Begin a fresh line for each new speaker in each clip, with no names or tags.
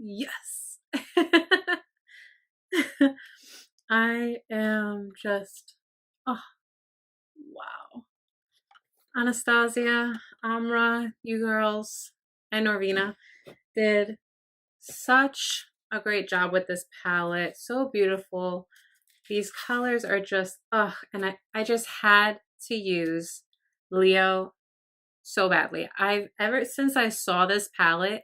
Yes. I am just, oh, wow. Anastasia, Amra, you girls, and Norvina did such a great job with this palette. So beautiful. These colors are just, and I just had to use Leo so badly. Ever since I saw this palette,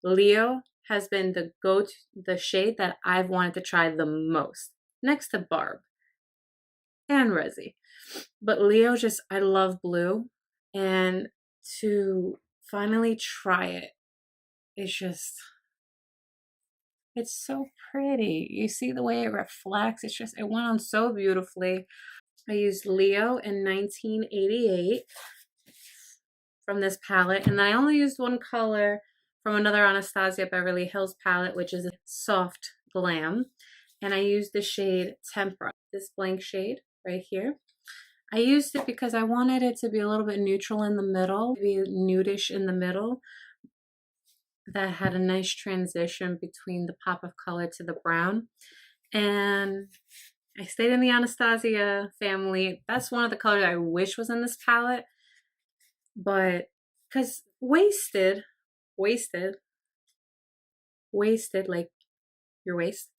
Leo has been the shade that I've wanted to try the most, next to Barb and Resi. But Leo just, I love blue, and to finally try it, it's just, it's so pretty. You see the way it reflects. It's just, it went on so beautifully. I used Leo in 1988 from this palette, and I only used one color from another Anastasia Beverly Hills palette, which is a soft glam, and I used the shade Tempera, this blank shade right here. I used it because I wanted it to be a little bit neutral in the middle, maybe nudish in the middle, that had a nice transition between the pop of color to the brown. And I stayed in the Anastasia family. That's one of the colors I wish was in this palette, but because wasted like your waist,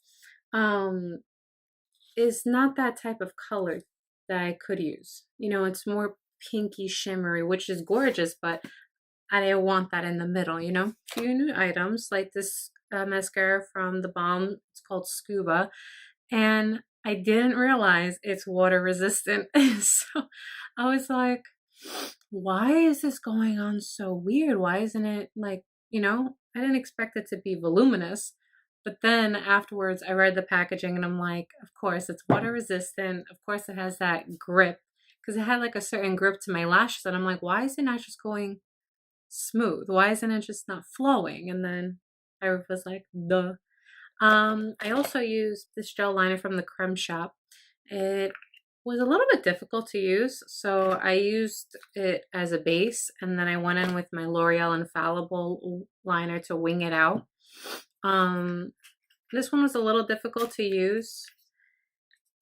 is not that type of color that I could use. You know, it's more pinky shimmery, which is gorgeous, but I didn't want that in the middle, you know? Few new items like this mascara from the Balm. It's called Scuba, and I didn't realize it's water resistant. So I was like, why is this going on so weird? Why isn't it like, you know, I didn't expect it to be voluminous. But then afterwards, I read the packaging and I'm like, of course, it's water resistant. Of course, it has that grip, because it had like a certain grip to my lashes. And I'm like, why is it not just going smooth? Why isn't it just not flowing? And then I was like, duh. I also used this gel liner from the Creme Shop. It was a little bit difficult to use, so I used it as a base, and then I went in with my L'Oreal Infallible liner to wing it out. This one was a little difficult to use.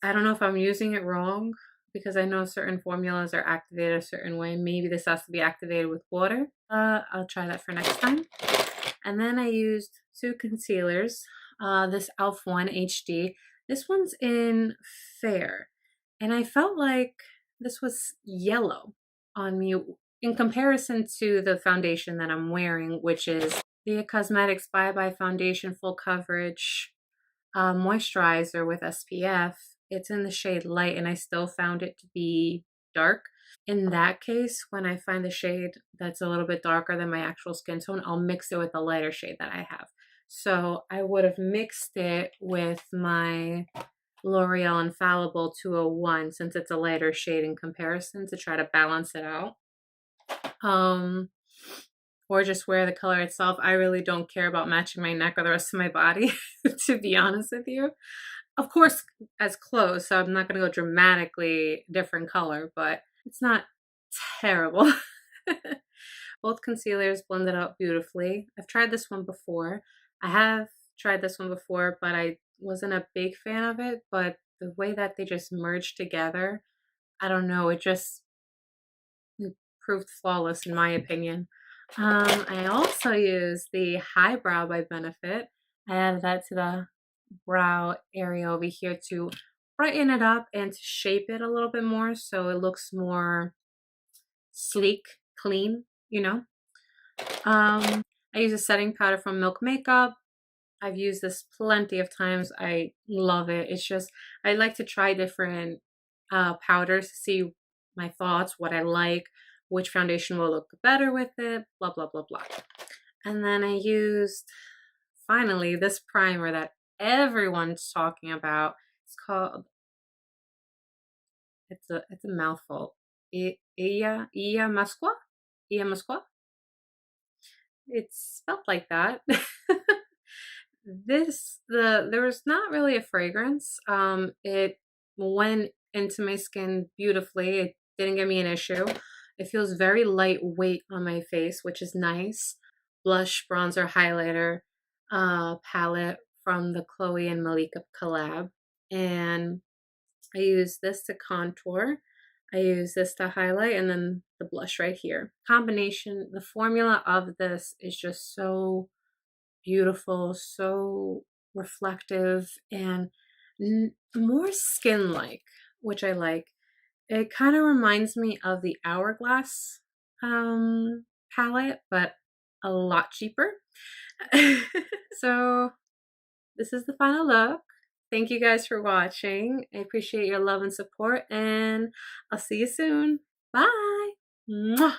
I don't know if I'm using it wrong, because I know certain formulas are activated a certain way. Maybe this has to be activated with water. I'll try that for next time. And then I used two concealers. This e.l.f. one HD. This one's in Fair. And I felt like this was yellow on me in comparison to the foundation that I'm wearing, which is the Cosmetics Bye Bye Foundation Full Coverage Moisturizer with SPF. It's in the shade Light, and I still found it to be dark. In that case, when I find the shade that's a little bit darker than my actual skin tone, I'll mix it with the lighter shade that I have. So I would have mixed it with my L'Oreal Infallible 201, since it's a lighter shade in comparison, to try to balance it out. Or just wear the color itself. I really don't care about matching my neck or the rest of my body, to be honest with you. Of course, as clothes, so I'm not going to go dramatically different color, but it's not terrible. Both concealers blended out beautifully. I've tried this one before. I have tried this one before, but I wasn't a big fan of it. But the way that they just merged together, I don't know, it just proved flawless in my opinion. I also used the Highbrow by Benefit. I added that to the brow area over here to brighten it up and to shape it a little bit more so it looks more sleek, clean, you know. I use a setting powder from milkmakeup. I've used this plenty of times. I love it. It's just, I like to try different powders to see my thoughts, what I like, which foundation will look better with it, blah, blah, blah, blah. And then I used, finally, this primer that everyone's talking about. It's called, it's a mouthful. Ia Masqua? Ia Masqua? It's spelled like that. There was not really a fragrance. It went into my skin beautifully. It didn't give me an issue. It feels very lightweight on my face, which is nice. Blush, bronzer, highlighter. palette from the Khloe and Malika collab. And I use this to contour. I use this to highlight, and then the blush right here. Combination, the formula of this is just so beautiful, so reflective, and more skin-like, which I like. It kind of reminds me of the Hourglass palette, but a lot cheaper. So this is the final look. Thank you guys for watching. I appreciate your love and support, and I'll see you soon. Bye. Mwah.